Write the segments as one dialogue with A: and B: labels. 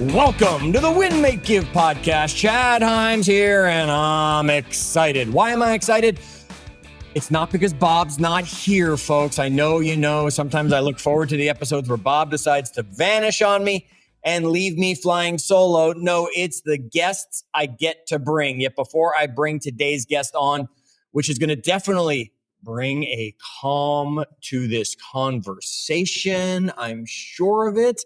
A: Welcome to the Win, Make, Give podcast. Chad Hyams here, and I'm excited. Why am I excited? It's not because Bob's not here, folks. I know you know. Sometimes I look forward to the episodes where Bob decides to vanish on me and leave me flying solo. No, it's the guests I get to bring. Yet before I bring today's guest on, which is going to definitely bring a calm to this conversation, I'm sure of it.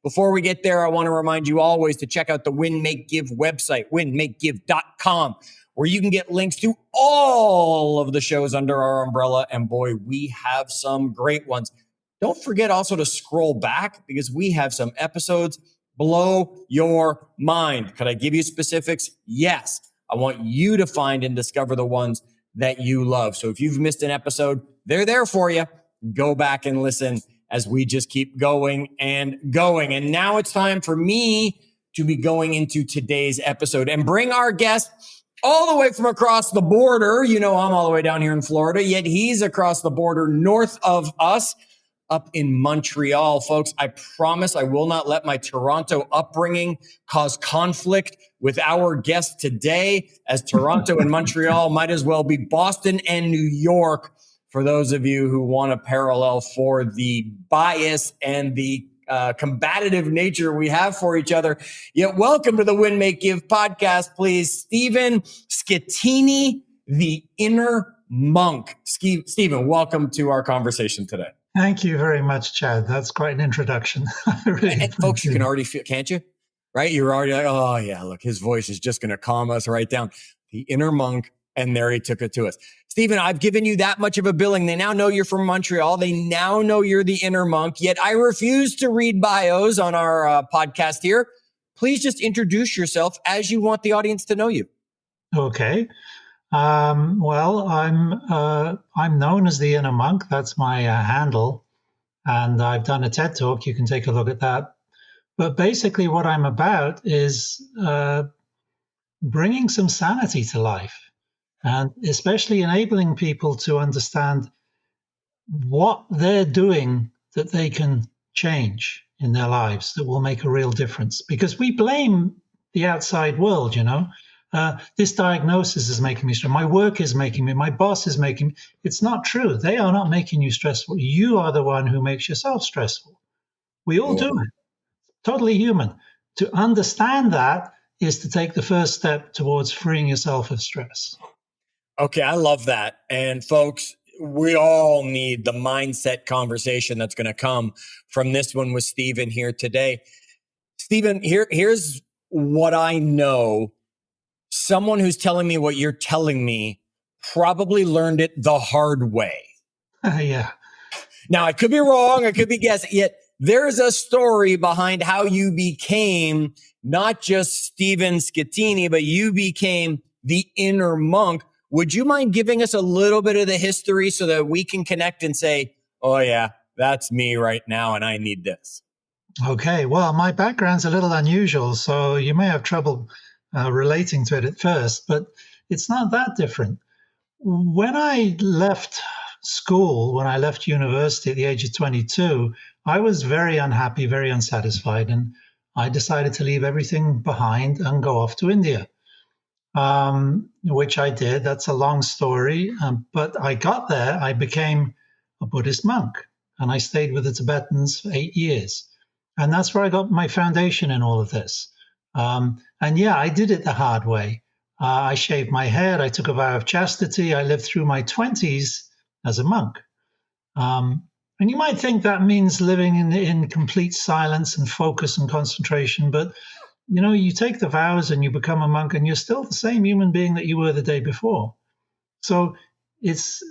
A: Before we get there, I want to remind you always to check out the Win, Make, Give website, winmakegive.com, where you can get links to all of the shows under our umbrella. And boy, we have some great ones. Don't forget also to scroll back because we have some episodes blow your mind. Could I give you specifics? Yes. I want you to find and discover the ones that you love. So if you've missed an episode, they're there for you. Go back and listen as we just keep going and going. And now it's time for me to be going into today's episode and bring our guest all the way from across the border. You know, I'm all the way down here in Florida, yet he's across the border north of us up in Montreal. Folks, I promise I will not let my Toronto upbringing cause conflict with our guest today, as Toronto and Montreal might as well be Boston and New York for those of you who want a parallel for the bias and the combative nature we have for each other. Yet welcome to the Win, Make, Give podcast, please. Stephen Schettini, the inner monk. Stephen, welcome to our conversation today.
B: Thank you very much, Chad. That's quite an introduction.
A: And folks, you can already feel, can't you? Right? You're already like, oh yeah, look, his voice is just going to calm us right down. The inner monk. And there he took it to us. Stephen, I've given you that much of a billing. They now know you're from Montreal. They now know you're the inner monk. Yet I refuse to read bios on our podcast here. Please just introduce yourself as you want the audience to know you.
B: Okay. Well, I'm known as the inner monk. That's my handle. And I've done a TED Talk. You can take a look at that. But basically what I'm about is bringing some sanity to life. And especially enabling people to understand what they're doing that they can change in their lives that will make a real difference. Because we blame the outside world, you know. This diagnosis is making me stressed. My work is making me, my boss is making me. It's not true. They are not making you stressful. You are the one who makes yourself stressful. We all do it. Totally human. To understand that is to take the first step towards freeing yourself of stress.
A: Okay, I love that. And folks, we all need the mindset conversation that's going to come from this one with Stephen here today. Stephen, here's what I know. Someone who's telling me what you're telling me probably learned it the hard way.
B: Yeah.
A: Now, I could be wrong. I could be guessing. Yet there's a story behind how you became not just Stephen Schettini, but you became the inner monk. Would you mind giving us a little bit of the history so that we can connect and say, oh yeah, that's me right now and I need this?
B: Okay. Well, my background's a little unusual, so you may have trouble relating to it at first, but it's not that different. When I left school, when I left university at the age of 22, I was very unhappy, very unsatisfied, and I decided to leave everything behind and go off to India. Which I did. That's a long story. But I got there, I became a Buddhist monk, and I stayed with the Tibetans for 8 years. And that's where I got my foundation in all of this. And yeah, I did it the hard way. I shaved my head. I took a vow of chastity. I lived through my 20s as a monk. And you might think that means living in complete silence and focus and concentration, but you know, you take the vows and you become a monk and you're still the same human being that you were the day before. So it's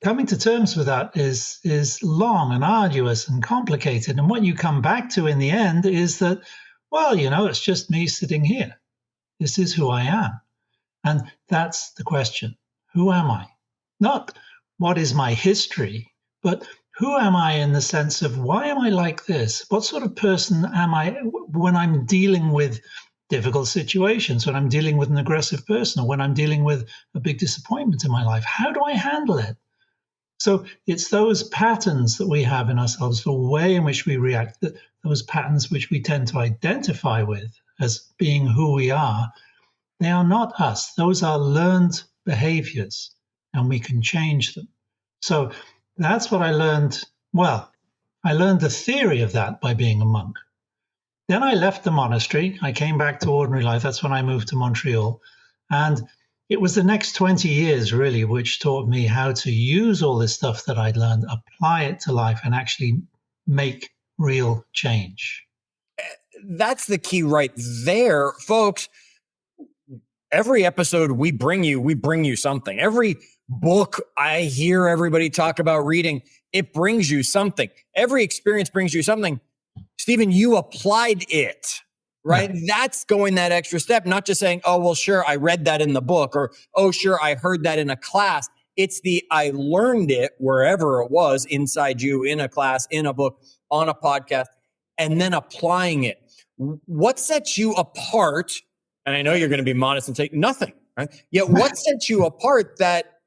B: coming to terms with that is long and arduous and complicated. And what you come back to in the end is that, well, you know, it's just me sitting here. This is who I am. And that's the question. Who am I? Not what is my history, but who am I in the sense of why am I like this? What sort of person am I when I'm dealing with difficult situations, when I'm dealing with an aggressive person, or when I'm dealing with a big disappointment in my life? How do I handle it? So it's those patterns that we have in ourselves, the way in which we react, those patterns which we tend to identify with as being who we are. They are not us. Those are learned behaviors, and we can change them. So that's what I learned. Well, I learned the theory of that by being a monk. Then I left the monastery. I came back to ordinary life. That's when I moved to Montreal. And it was the next 20 years, really, which taught me how to use all this stuff that I'd learned, apply it to life, and actually make real change.
A: That's the key right there, folks. Every episode we bring you something. Every book I hear everybody talk about reading, it brings you something. Every experience brings you something. Stephen, you applied it, right? Yeah. That's going that extra step, not just saying, oh, well, sure, I read that in the book, or, oh, sure, I heard that in a class. It's the, I learned it wherever it was, inside you, in a class, in a book, on a podcast, and then applying it. What sets you apart? And I know you're going to be modest and take nothing, right? Yet what sets you apart that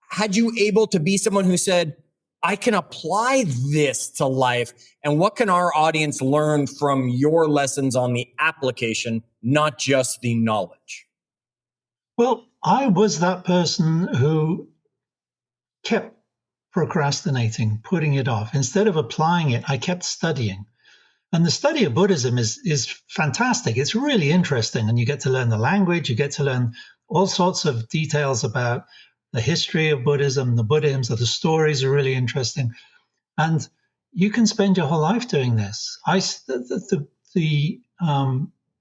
A: had you able to be someone who said, I can apply this to life? And what can our audience learn from your lessons on the application, not just the knowledge?
B: Well, I was that person who kept procrastinating, putting it off. Instead of applying it, I kept studying. And the study of Buddhism is fantastic. It's really interesting. And you get to learn the language, you get to learn all sorts of details about the history of Buddhism, the Buddhisms, the stories are really interesting. And you can spend your whole life doing this. The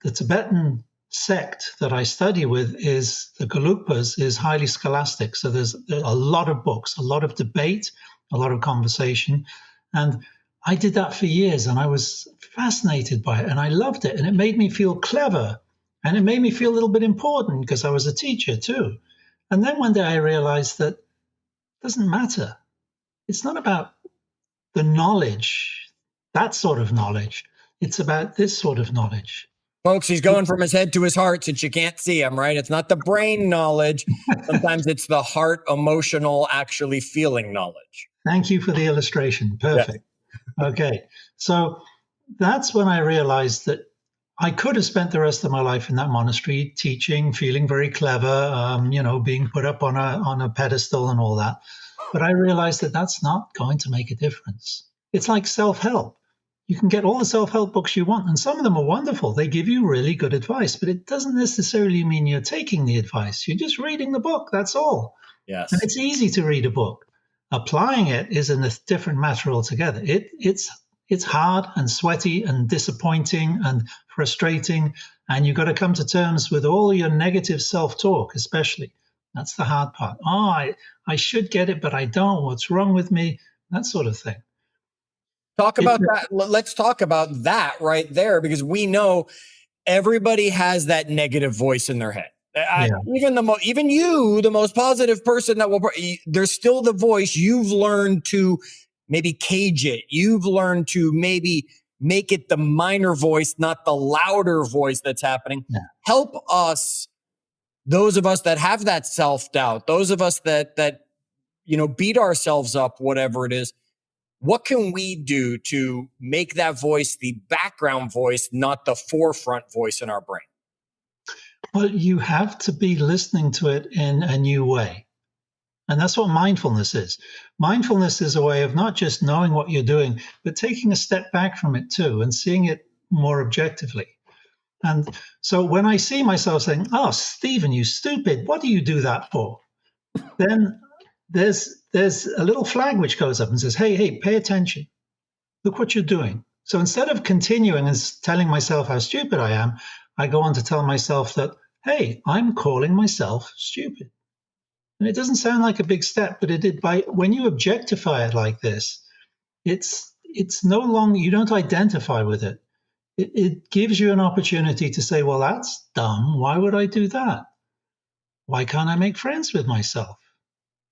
B: Tibetan sect that I study with is the Gelugpas, is highly scholastic. So there's a lot of books, a lot of debate, a lot of conversation. And I did that for years, and I was fascinated by it, and I loved it. And it made me feel clever, and it made me feel a little bit important because I was a teacher too. And then one day I realized that it doesn't matter. It's not about the knowledge, that sort of knowledge. It's about this sort of knowledge.
A: Folks, he's going from his head to his heart since you can't see him, right? It's not the brain knowledge. Sometimes it's the heart, emotional, actually feeling knowledge.
B: Thank you for the illustration. Perfect. Yes. Okay. So that's when I realized that I could have spent the rest of my life in that monastery teaching, feeling very clever, being put up on a pedestal and all that. But I realized that that's not going to make a difference. It's like self-help. You can get all the self-help books you want, and some of them are wonderful. They give you really good advice, but it doesn't necessarily mean you're taking the advice. You're just reading the book. That's all.
A: Yes.
B: And it's easy to read a book. Applying it is a different matter altogether. It's hard and sweaty and disappointing and frustrating, and you've got to come to terms with all your negative self-talk, especially. That's the hard part. Oh, I should get it, but I don't. What's wrong with me? That sort of thing.
A: Talk about that. Let's talk about that right there, because we know everybody has that negative voice in their head. Yeah. Even you, the most positive person there's still the voice. You've learned to maybe cage it. You've learned to maybe make it the minor voice, not the louder voice that's happening. Yeah. Help us, those of us that have that self-doubt, those of us that beat ourselves up, whatever it is. What can we do to make that voice the background voice, not the forefront voice in our brain?
B: Well, you have to be listening to it in a new way. And that's what mindfulness is. Mindfulness is a way of not just knowing what you're doing, but taking a step back from it too and seeing it more objectively. And so when I see myself saying, oh, Stephen, you stupid, what do you do that for? Then there's a little flag which goes up and says, hey, pay attention. Look what you're doing. So instead of continuing and telling myself how stupid I am, I go on to tell myself that, hey, I'm calling myself stupid. And it doesn't sound like a big step, but when you objectify it like this, it's no longer, you don't identify with it. It gives you an opportunity to say, well, that's dumb. Why would I do that? Why can't I make friends with myself?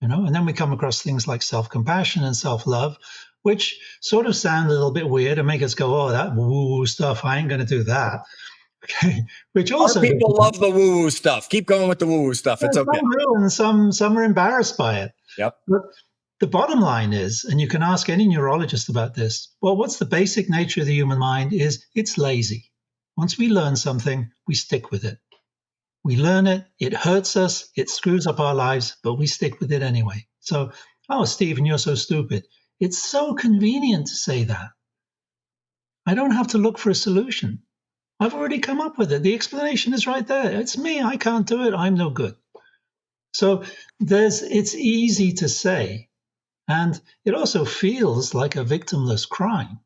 B: And then we come across things like self-compassion and self-love, which sort of sound a little bit weird and make us go, oh, that woo-woo stuff, I ain't going to do that. Okay. Which also
A: our people love the woo-woo stuff. Keep going with the woo-woo stuff. It's okay.
B: Some do, and some are embarrassed by it.
A: Yep.
B: The bottom line is, and you can ask any neurologist about this, well, what's the basic nature of the human mind is it's lazy. Once we learn something, we stick with it. We learn it, it hurts us, it screws up our lives, but we stick with it anyway. So, oh, Stephen, you're so stupid. It's so convenient to say that. I don't have to look for a solution. I've already come up with it. The explanation is right there. It's me. I can't do it. I'm no good. So it's easy to say. And it also feels like a victimless crime.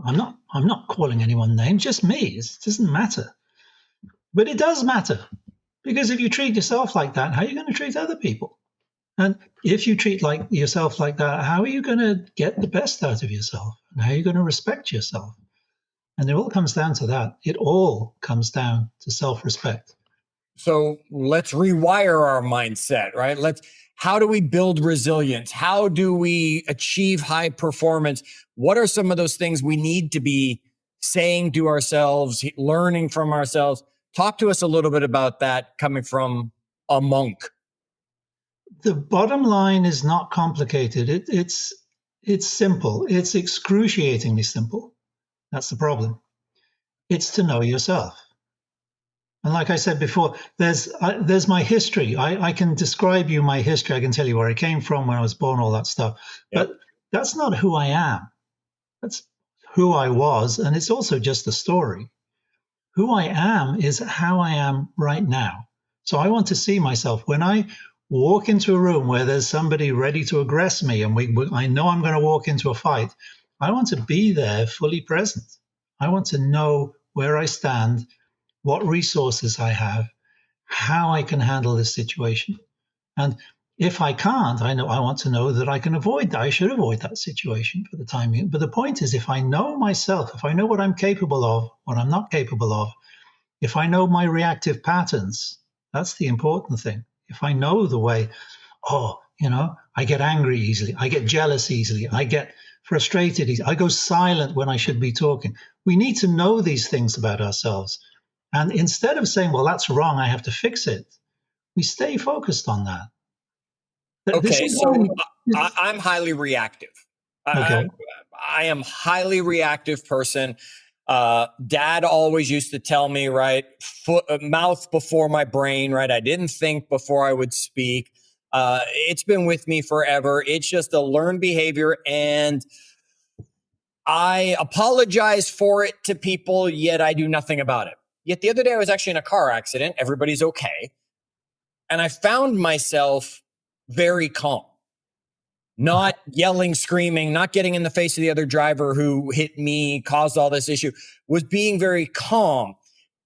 B: I'm not calling anyone names, just me. It doesn't matter. But it does matter. Because if you treat yourself like that, how are you going to treat other people? And if you treat yourself like that, how are you going to get the best out of yourself? And how are you going to respect yourself? And it all comes down to that. It all comes down to self-respect.
A: So let's rewire our mindset, right? How do we build resilience? How do we achieve high performance? What are some of those things we need to be saying to ourselves, learning from ourselves? Talk to us a little bit about that coming from a monk.
B: The bottom line is not complicated. It's simple. It's excruciatingly simple. That's the problem. It's to know yourself. And like I said before, there's my history. I can describe you my history. I can tell you where I came from, when I was born, all that stuff. Yep. But that's not who I am. That's who I was. And it's also just a story. Who I am is how I am right now. So I want to see myself when I walk into a room where there's somebody ready to aggress me and I know I'm going to walk into a fight. I want to be there fully present. I want to know where I stand, what resources I have, how I can handle this situation. And if I can't, I want to know that I can avoid that. I should avoid that situation for the time being. But the point is, if I know myself, if I know what I'm capable of, what I'm not capable of, if I know my reactive patterns, that's the important thing. If I know the way, I get angry easily, I get jealous easily, I get frustrated easily, I go silent when I should be talking. We need to know these things about ourselves. And instead of saying, well, that's wrong, I have to fix it, we stay focused on that.
A: Okay, so I'm highly reactive.
B: Okay.
A: I am highly reactive person. Dad always used to tell me, right, mouth before my brain, right? I didn't think before I would speak. It's been with me forever. It's just a learned behavior, and I apologize for it to people, yet I do nothing about it. Yet the other day I was actually in a car accident. Everybody's okay. And I found myself very calm. Not yelling, screaming, not getting in the face of the other driver who hit me, caused all this issue, was being very calm.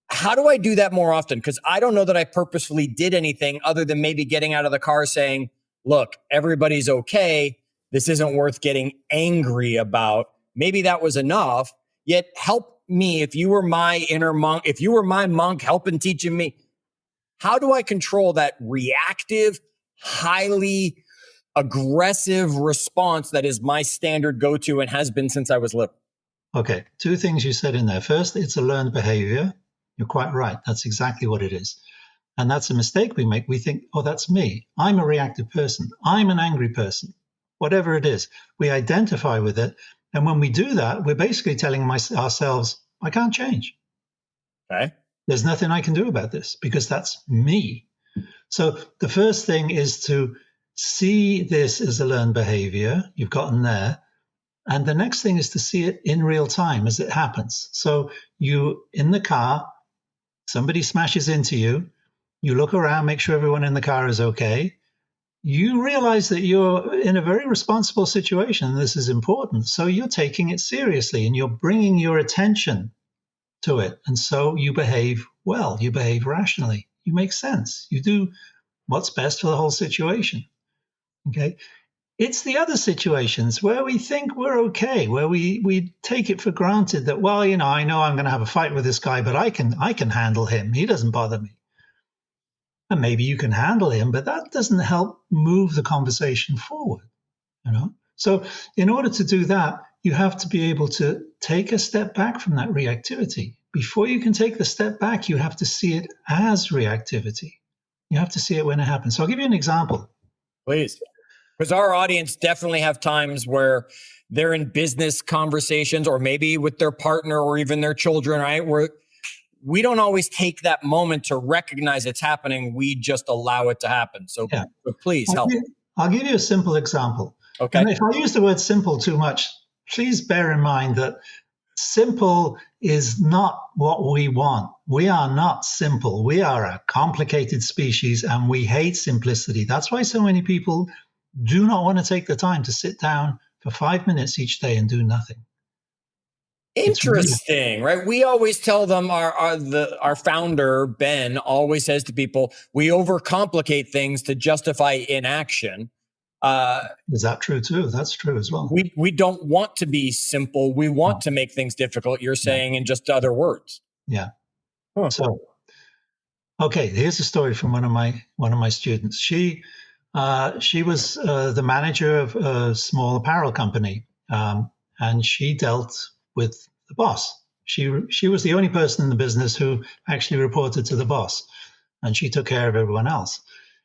A: How do I do that more often? Because I don't know that I purposefully did anything other than maybe getting out of the car saying, look, everybody's okay. This isn't worth getting angry about. Maybe that was enough. Yet help me, if you were my inner monk, if you were my monk helping teaching me, how do I control that reactive, highly aggressive response that is my standard go-to and has been since I was little?
B: Okay, two things you said in there. First, it's a learned behavior. You're quite right. That's exactly what it is. And that's a mistake we make. We think, oh, that's me. I'm a reactive person. I'm an angry person. Whatever it is, we identify with it. And when we do that, we're basically telling ourselves, I can't change.
A: Okay.
B: There's nothing I can do about this because that's me. So the first thing is to see this as a learned behavior. You've gotten there. And the next thing is to see it in real time as it happens. So you in the car, somebody smashes into you. You look around, make sure everyone in the car is okay. You realize that you're in a very responsible situation. This is important. So you're taking it seriously and you're bringing your attention to it. And so you behave well. You behave rationally. You make sense. You do what's best for the whole situation. Okay. It's the other situations where we think we're okay, where we take it for granted that, well, I know I'm going to have a fight with this guy, but I can handle him. He doesn't bother me. And maybe you can handle him, but that doesn't help move the conversation forward, So in order to do that, you have to be able to take a step back from that reactivity. Before you can take the step back, you have to see it as reactivity. You have to see it when it happens. So I'll give you an example.
A: Please. Because our audience definitely have times where they're in business conversations or maybe with their partner or even their children, right? Where we don't always take that moment to recognize it's happening. We just allow it to happen. So,
B: Yeah.
A: so please help.
B: I'll give you a simple example.
A: Okay.
B: And if I use the word simple too much, please bear in mind that simple is not what we want. We are not simple. We are a complicated species and we hate simplicity. That's why so many people do not want to take the time to sit down for 5 minutes each day and do nothing.
A: Interesting, right? We always tell them our founder, Ben, always says to people, we overcomplicate things to justify inaction.
B: Is that true too? That's true as well.
A: We don't want to be simple. We want to make things difficult. You're saying in just other words.
B: Yeah.
A: Huh.
B: So, okay, here's a story from one of my students. She was the manager of a small apparel company, and she dealt with the boss. She was the only person in the business who actually reported to the boss, and she took care of everyone else.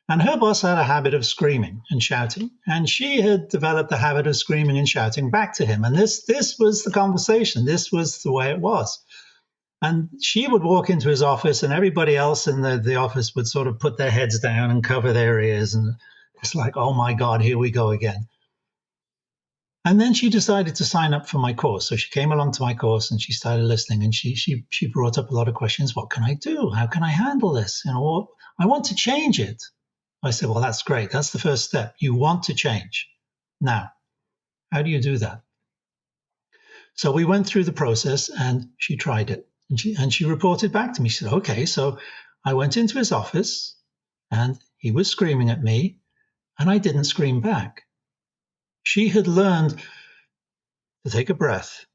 B: And her boss had a habit of screaming and shouting, and she had developed the habit of screaming and shouting back to him. And this was the conversation. This was the way it was. And she would walk into his office, and everybody else in the office would sort of put their heads down and cover their ears. And it's like, oh my God, here we go again. And then she decided to sign up for my course. So she came along to my course and she started listening, and she brought up a lot of questions. What can I do? How can I handle this? You know, I want to change it. I said, well, that's great. That's the first step. You want to change. Now, how do you do that? So we went through the process and she tried it. And she reported back to me. She said, okay, so I went into his office and he was screaming at me and I didn't scream back. She had learned to take a breath.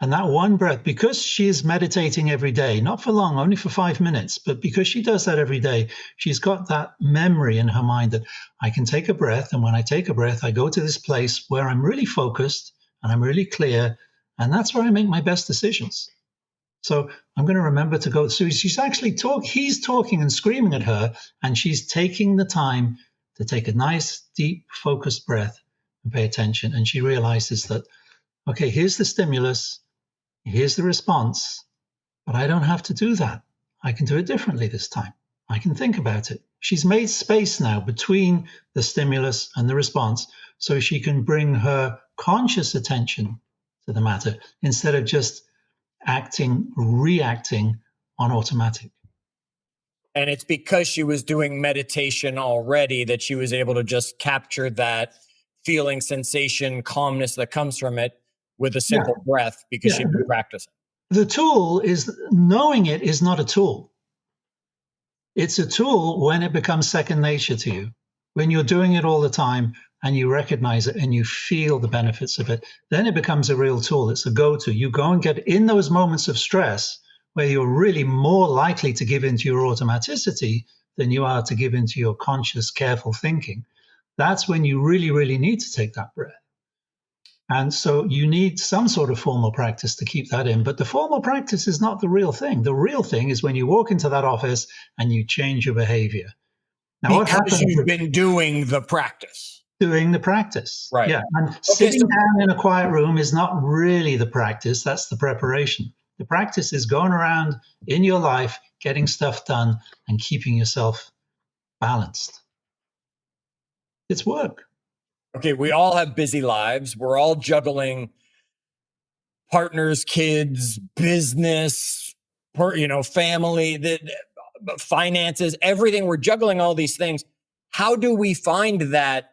B: And that one breath, because she is meditating every day, not for long, only for 5 minutes, but because she does that every day, she's got that memory in her mind that I can take a breath. And when I take a breath, I go to this place where I'm really focused and I'm really clear. And that's where I make my best decisions. So I'm going to remember to go. So she's actually he's talking and screaming at her, and she's taking the time to take a nice, deep, focused breath and pay attention. And she realizes that, okay, here's the stimulus. Here's the response, but I don't have to do that. I can do it differently this time. I can think about it. She's made space now between the stimulus and the response so she can bring her conscious attention to the matter instead of just reacting on automatic.
A: And it's because she was doing meditation already that she was able to just capture that feeling, sensation, calmness that comes from it with a simple breath because she'd been practicing.
B: The tool is knowing it is not a tool. It's a tool when it becomes second nature to you. When you're doing it all the time and you recognize it and you feel the benefits of it, then it becomes a real tool. It's a go-to. You go and get in those moments of stress where you're really more likely to give into your automaticity than you are to give into your conscious, careful thinking. That's when you really, really need to take that breath. And so you need some sort of formal practice to keep that in. But the formal practice is not the real thing. The real thing is when you walk into that office and you change your behavior. Now,
A: because you've been doing the practice.
B: Doing the practice.
A: Right.
B: Yeah. And sitting down in a quiet room is not really the practice. That's the preparation. The practice is going around in your life, getting stuff done and keeping yourself balanced. It's work.
A: Okay, we all have busy lives. We're all juggling partners, kids, business, family, finances, everything. We're juggling all these things. How do we find that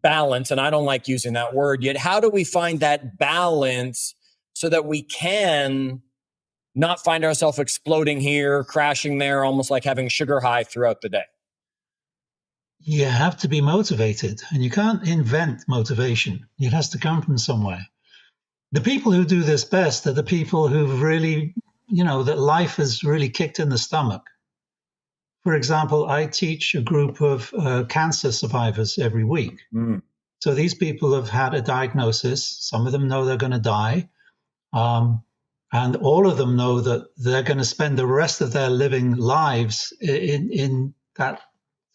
A: balance? And I don't like using that word yet. How do we find that balance so that we can not find ourselves exploding here, crashing there, almost like having sugar high throughout the day?
B: You have to be motivated, and you can't invent motivation. It has to come from somewhere. The people who do this best are the people who've really, that life has really kicked in the stomach. For example, I teach a group of cancer survivors every week. Mm. So these people have had a diagnosis. Some of them know they're going to die. And all of them know that they're going to spend the rest of their living lives in that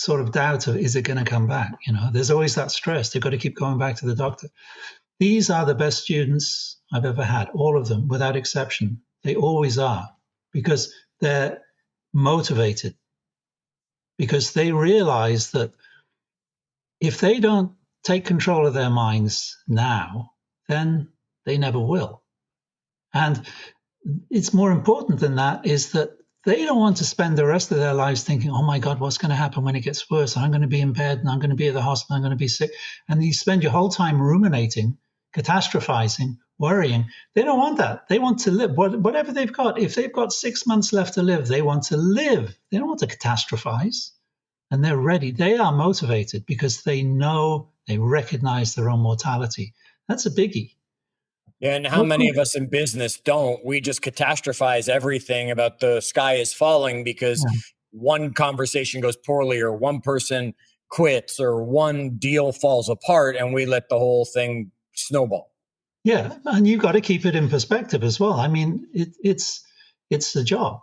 B: sort of doubt of, is it going to come back? There's always that stress. They've got to keep going back to the doctor. These are the best students I've ever had, all of them, without exception. They always are, because they're motivated, because they realize that if they don't take control of their minds now, then they never will. And it's more important than that is that they don't want to spend the rest of their lives thinking, oh my God, what's going to happen when it gets worse? I'm going to be in bed and I'm going to be at the hospital. I'm going to be sick. And you spend your whole time ruminating, catastrophizing, worrying. They don't want that. They want to live. Whatever they've got, if they've got 6 months left to live, they want to live. They don't want to catastrophize. And they're ready. They are motivated because they know, they recognize their own mortality. That's a biggie.
A: Yeah, and how many of us in business don't? We just catastrophize everything about the sky is falling because one conversation goes poorly or one person quits or one deal falls apart and we let the whole thing snowball.
B: Yeah, and you've got to keep it in perspective as well. I mean, it's a job.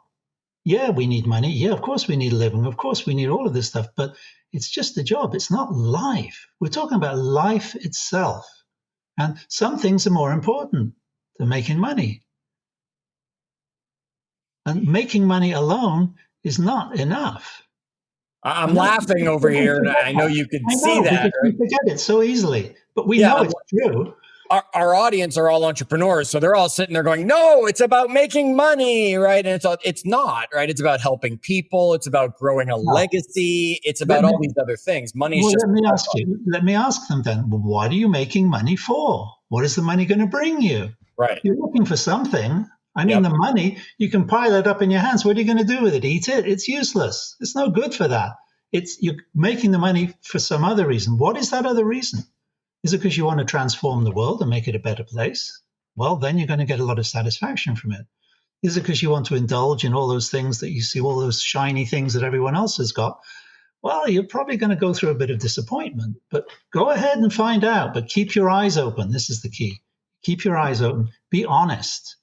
B: Yeah, we need money. Yeah, of course we need a living. Of course we need all of this stuff, but it's just a job. It's not life. We're talking about life itself. And some things are more important than making money. And making money alone is not enough.
A: I'm laughing over here, and I know you could see that.
B: We forget it so easily, but we know it's true.
A: Our audience are all entrepreneurs, so they're all sitting there going, no, it's about making money, right? And it's not, right? It's about helping people. It's about growing a legacy. It's about all these other things. Money is just...
B: Let me ask them then, well, what are you making money for? What is the money going to bring you?
A: Right.
B: You're looking for something. I mean, the money, you can pile it up in your hands. What are you going to do with it? Eat it? It's useless. It's no good for that. You're making the money for some other reason. What is that other reason? Is it because you want to transform the world and make it a better place? Well, then you're going to get a lot of satisfaction from it. Is it because you want to indulge in all those things that you see, all those shiny things that everyone else has got? Well, you're probably going to go through a bit of disappointment, but go ahead and find out. But keep your eyes open. This is the key. Keep your eyes open. Be honest.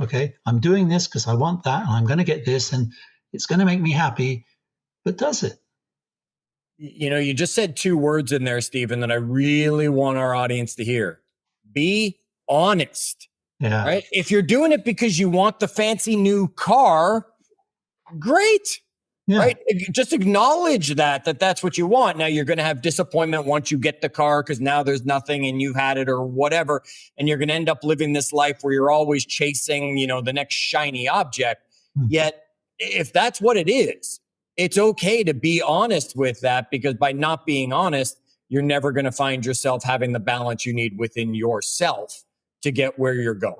B: Okay, I'm doing this because I want that, and I'm going to get this, and it's going to make me happy. But does it?
A: You just said 2 words in there, Stephen, that I really want our audience to hear. Be honest.
B: Yeah.
A: Right? If you're doing it because you want the fancy new car, great. Yeah. Right? Just acknowledge that's what you want. Now you're going to have disappointment once you get the car because now there's nothing and you've had it or whatever. And you're going to end up living this life where you're always chasing, the next shiny object. Yet if that's what it is, it's okay to be honest with that, because by not being honest, you're never going to find yourself having the balance you need within yourself to get where you're going.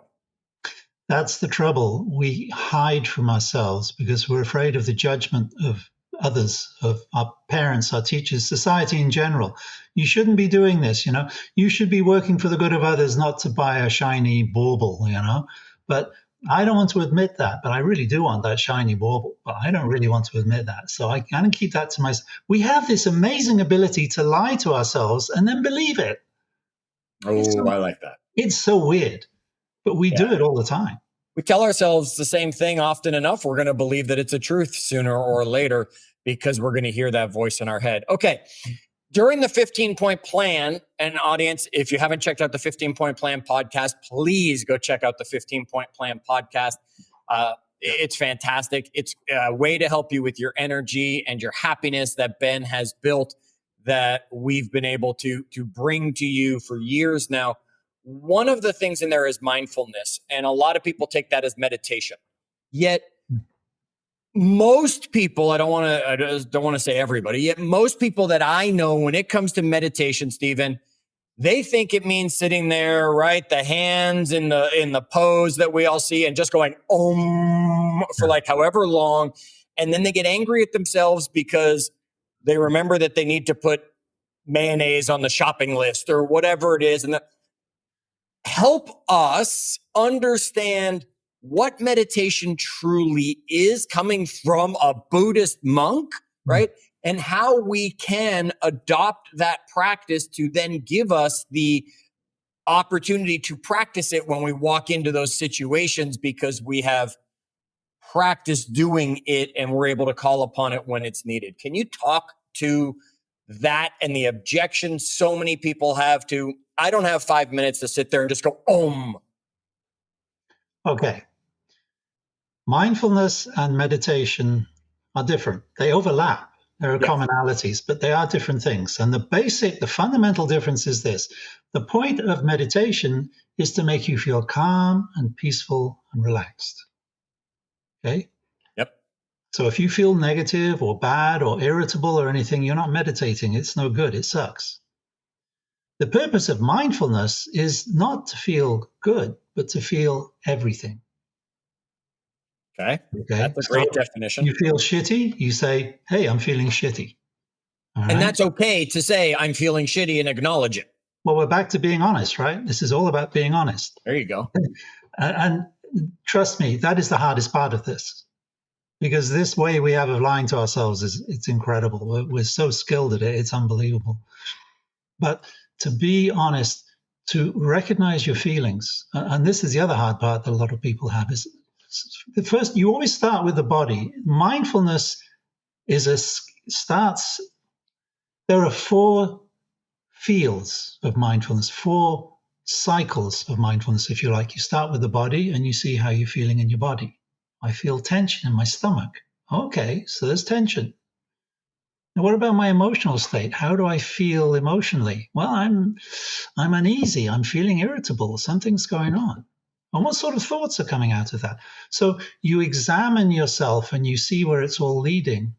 B: That's the trouble. We hide from ourselves because we're afraid of the judgment of others, of our parents, our teachers, society in general. You shouldn't be doing this, You should be working for the good of others, not to buy a shiny bauble, But I don't want to admit that, but I really do want that shiny bauble. But I don't really want to admit that. So I kind of keep that to myself. We have this amazing ability to lie to ourselves and then believe it.
A: Oh, I like that.
B: It's so weird, but we do it all the time.
A: We tell ourselves the same thing often enough. We're going to believe that it's a truth sooner or later because we're going to hear that voice in our head. Okay. During the 15-point plan, and audience, if you haven't checked out the 15-point plan podcast, please go check out the 15-point plan podcast. It's fantastic. It's a way to help you with your energy and your happiness that Ben has built, that we've been able to bring to you for years now. One of the things in there is mindfulness, and a lot of people take that as meditation. Yet most people, I don't want to say everybody, yet most people that I know, when it comes to meditation, Stephen, they think it means sitting there, right? The hands in the pose that we all see and just going om for like however long. And then they get angry at themselves because they remember that they need to put mayonnaise on the shopping list or whatever it is. And help us understand what meditation truly is, coming from a Buddhist monk, right? And how we can adopt that practice to then give us the opportunity to practice it when we walk into those situations, because we have practiced doing it and we're able to call upon it when it's needed. Can you talk to that and the objection so many people have to, I don't have 5 minutes to sit there and just go,
B: Okay. Mindfulness and meditation are different. They overlap. There are commonalities, but they are different things. And the fundamental difference is this. The point of meditation is to make you feel calm and peaceful and relaxed. Okay?
A: Yep.
B: So if you feel negative or bad or irritable or anything, you're not meditating. It's no good. It sucks. The purpose of mindfulness is not to feel good, but to feel everything.
A: Okay. That's a great definition.
B: You feel shitty, you say, hey, I'm feeling shitty.
A: All right? And that's okay to say I'm feeling shitty and acknowledge it.
B: Well, we're back to being honest, right? This is all about being honest.
A: There you go.
B: And trust me, that is the hardest part of this. Because this way we have of lying to ourselves it's incredible. We're so skilled at it, it's unbelievable. But to be honest, to recognize your feelings, and this is the other hard part that a lot of people have, is first, you always start with the body. Mindfulness starts. There are 4 fields of mindfulness, 4 cycles of mindfulness, if you like. You start with the body and you see how you're feeling in your body. I feel tension in my stomach. Okay, so there's tension. Now, what about my emotional state? How do I feel emotionally? Well, I'm uneasy. I'm feeling irritable. Something's going on. And what sort of thoughts are coming out of that? So you examine yourself and you see where it's all leading.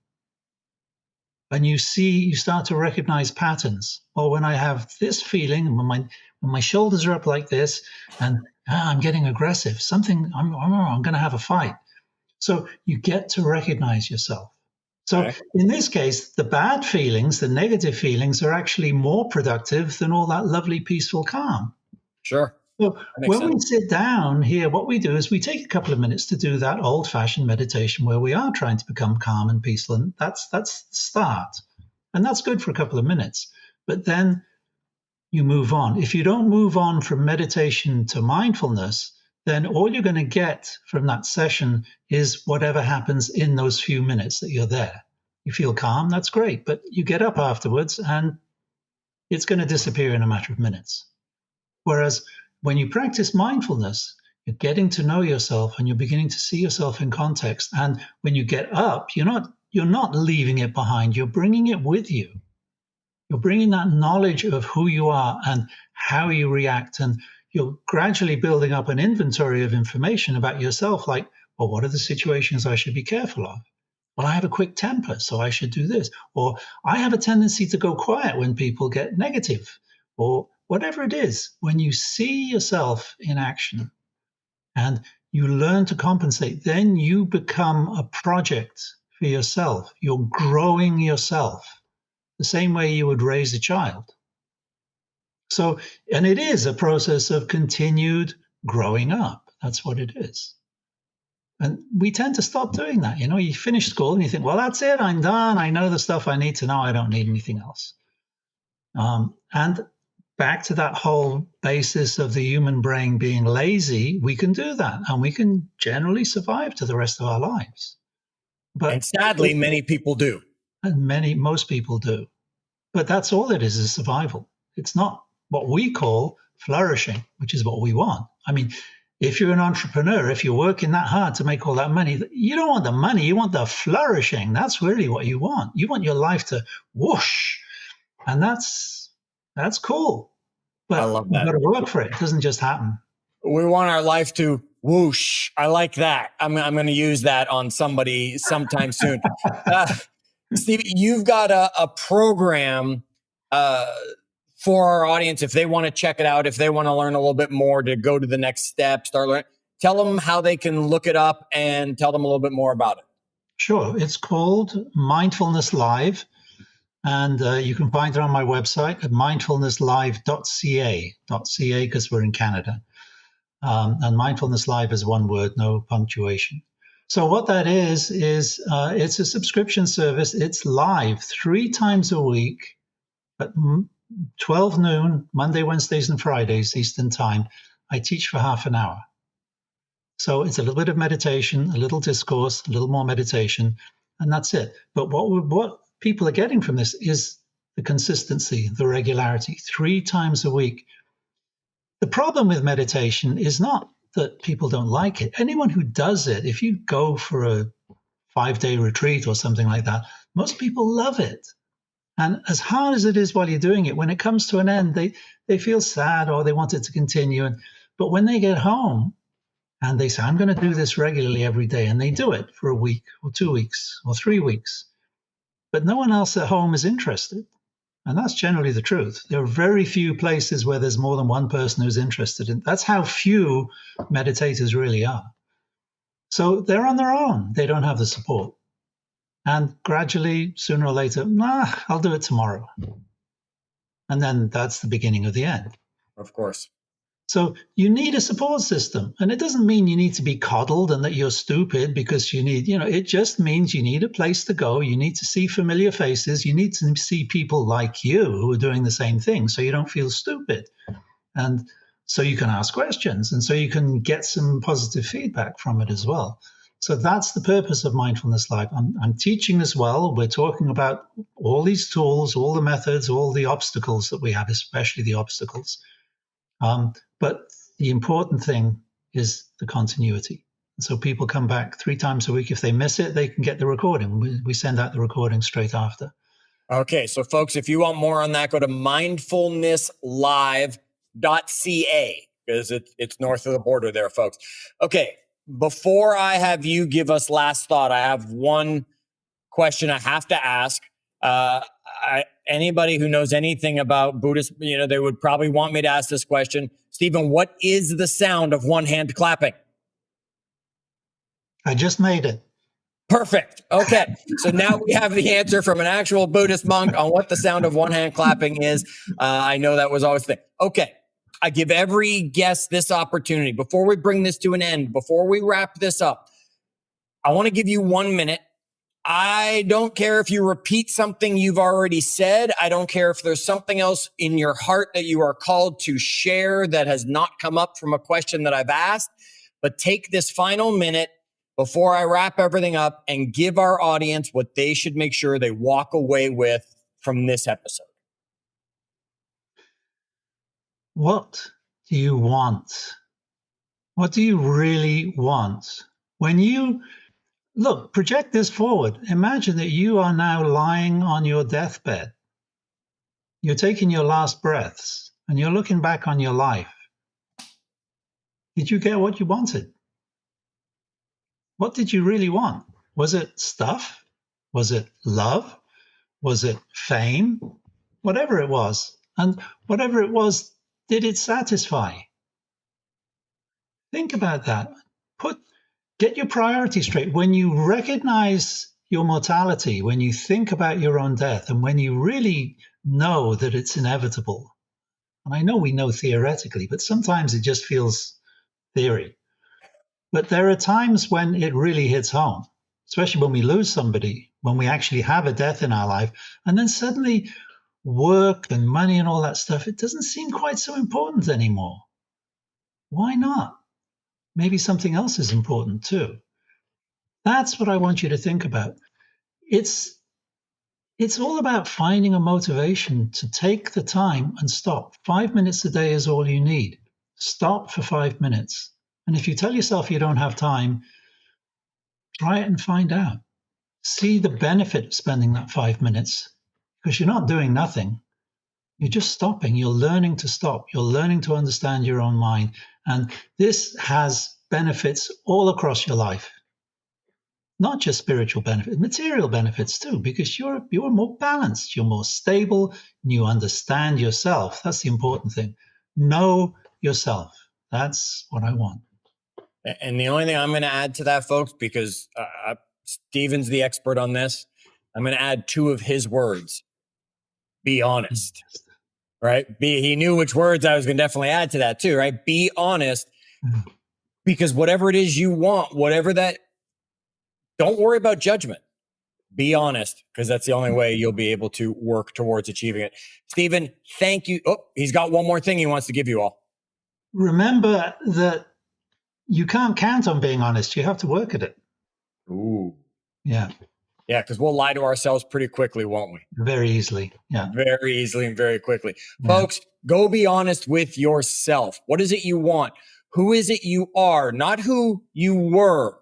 B: And you start to recognize patterns. Well, when I have this feeling, when my shoulders are up like this, and I'm getting aggressive, I'm going to have a fight. So you get to recognize yourself. So in this case, the bad feelings, the negative feelings, are actually more productive than all that lovely, peaceful calm.
A: Sure.
B: So when we sit down here, what we do is we take a couple of minutes to do that old-fashioned meditation where we are trying to become calm and peaceful. And that's the start. And that's good for a couple of minutes. But then you move on. If you don't move on from meditation to mindfulness, then all you're going to get from that session is whatever happens in those few minutes that you're there. You feel calm, that's great. But you get up afterwards and it's going to disappear in a matter of minutes. Whereas when you practice mindfulness, you're getting to know yourself and you're beginning to see yourself in context. And when you get up, you're not leaving it behind. You're bringing it with you. You're bringing that knowledge of who you are and how you react. And you're gradually building up an inventory of information about yourself. Like, well, what are the situations I should be careful of? Well, I have a quick temper, so I should do this. Or I have a tendency to go quiet when people get negative. Or whatever it is, when you see yourself in action and you learn to compensate, then you become a project for yourself. You're growing yourself the same way you would raise a child. So, and it is a process of continued growing up. That's what it is. And we tend to stop doing that. You finish school and you think, well, that's it. I'm done. I know the stuff I need to know. I don't need anything else. And back to that whole basis of the human brain being lazy, we can do that and we can generally survive to the rest of our lives.
A: And sadly, many people do.
B: And most people do. But that's all it is survival. It's not what we call flourishing, which is what we want. I mean, if you're an entrepreneur, if you're working that hard to make all that money, you don't want the money, you want the flourishing. That's really what you want. You want your life to whoosh. And that's cool. But
A: I love that.
B: You've got to work for it. It doesn't just happen.
A: We want our life to whoosh. I like that. I'm going to use that on somebody sometime soon. Steve, you've got a program for our audience. If they want to check it out, if they want to learn a little bit more to go to the next step, start learning, tell them how they can look it up and tell them a little bit more about it.
B: Sure. It's called Mindfulness Live. And you can find it on my website at mindfulnesslive.ca, because we're in Canada. And Mindfulness Live is one word, no punctuation. So what that is it's a subscription service. It's live 3 times a week at 12 noon, Monday, Wednesdays, and Fridays, Eastern Time. I teach for half an hour. So it's a little bit of meditation, a little discourse, a little more meditation, and that's it. But what people are getting from this is the consistency, the regularity, 3 times a week. The problem with meditation is not that people don't like it. Anyone who does it, if you go for a 5-day retreat or something like that, most people love it. And as hard as it is while you're doing it, when it comes to an end, they feel sad or they want it to continue. But when they get home and they say, I'm going to do this regularly every day, and they do it for a week or 2 weeks or 3 weeks, but no one else at home is interested. And that's generally the truth. There are very few places where there's more than one person who's interested in. That's how few meditators really are. So they're on their own. They don't have the support. And gradually, sooner or later, I'll do it tomorrow. And then that's the beginning of the end.
A: Of course.
B: So you need a support system. And it doesn't mean you need to be coddled and that you're stupid because you need, it just means you need a place to go. You need to see familiar faces. You need to see people like you who are doing the same thing so you don't feel stupid. And so you can ask questions and so you can get some positive feedback from it as well. So that's the purpose of Mindfulness Live. I'm teaching as well. We're talking about all these tools, all the methods, all the obstacles that we have, especially the obstacles. But the important thing is the continuity. And so people come back 3 times a week. If they miss it, they can get the recording. We send out the recording straight after.
A: Okay. So folks, if you want more on that, go to mindfulnesslive.ca because it's north of the border there, folks. Okay. Before I have you give us last thought, I have one question I have to ask. Anybody who knows anything about Buddhist, they would probably want me to ask this question. Stephen, what is the sound of one hand clapping?
B: I just made it.
A: Perfect. Okay. So now we have the answer from an actual Buddhist monk on what the sound of one hand clapping is. I know that was always the thing. Okay. I give every guest this opportunity before we bring this to an end, before we wrap this up. I want to give you 1 minute. I don't care if you repeat something you've already said. I don't care if there's something else in your heart that you are called to share that has not come up from a question that I've asked. But take this final minute before I wrap everything up and give our audience what they should make sure they walk away with from this episode.
B: What do you want? What do you really want? When you look, project this forward. Imagine that you are now lying on your deathbed. You're taking your last breaths and you're looking back on your life. Did you get what you wanted? What did you really want? Was it stuff? Was it love? Was it fame? Whatever it was. And whatever it was, did it satisfy? Think about that. Get your priorities straight. When you recognize your mortality, when you think about your own death, and when you really know that it's inevitable, and I know we know theoretically, but sometimes it just feels theory. But there are times when it really hits home, especially when we lose somebody, when we actually have a death in our life, and then suddenly work and money and all that stuff, it doesn't seem quite so important anymore. Why not? Maybe something else is important too. That's what I want you to think about. It's all about finding a motivation to take the time and stop. 5 minutes a day is all you need. Stop for 5 minutes. And if you tell yourself you don't have time, try it and find out. See the benefit of spending that 5 minutes, because you're not doing nothing. You're just stopping. You're learning to stop. You're learning to understand your own mind. And this has benefits all across your life. Not just spiritual benefits, material benefits too, because you're more balanced, you're more stable, and you understand yourself. That's the important thing. Know yourself. That's what I want.
A: And the only thing I'm going to add to that, folks, because Stephen's the expert on this, I'm going to add 2 of his words. Be honest. Right? He knew which words I was going to definitely add to that too, right? Be honest. Because whatever it is you want, whatever that, don't worry about judgment. Be honest, because that's the only way you'll be able to work towards achieving it. Stephen, thank you. Oh, he's got one more thing he wants to give you all.
B: Remember that you can't count on being honest. You have to work at it.
A: Ooh.
B: Yeah.
A: Yeah, because we'll lie to ourselves pretty quickly, won't we?
B: Very easily. Yeah.
A: Very easily and very quickly.
B: Yeah.
A: Folks, go be honest with yourself. What is it you want? Who is it you are? Not who you were.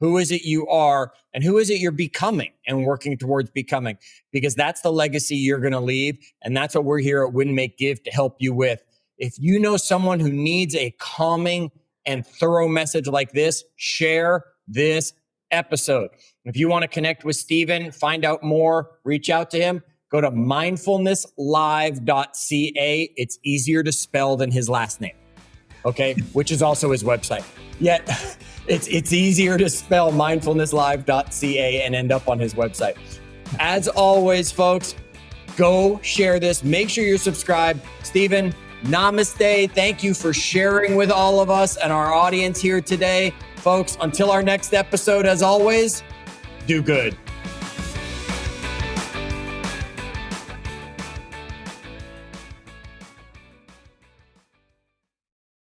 A: Who is it you are? And who is it you're becoming and working towards becoming? Because that's the legacy you're going to leave. And that's what we're here at Win, Make, Give to help you with. If you know someone who needs a calming and thorough message like this, share this episode. If you want to connect with Stephen, find out more, reach out to him, go to mindfulnesslive.ca. It's easier to spell than his last name, okay? Which is also his website. Yet it's easier to spell mindfulnesslive.ca and end up on his website. As always, folks, go share this. Make sure you're subscribed. Stephen, namaste. Thank you for sharing with all of us and our audience here today. Folks, until our next episode, as always, do good.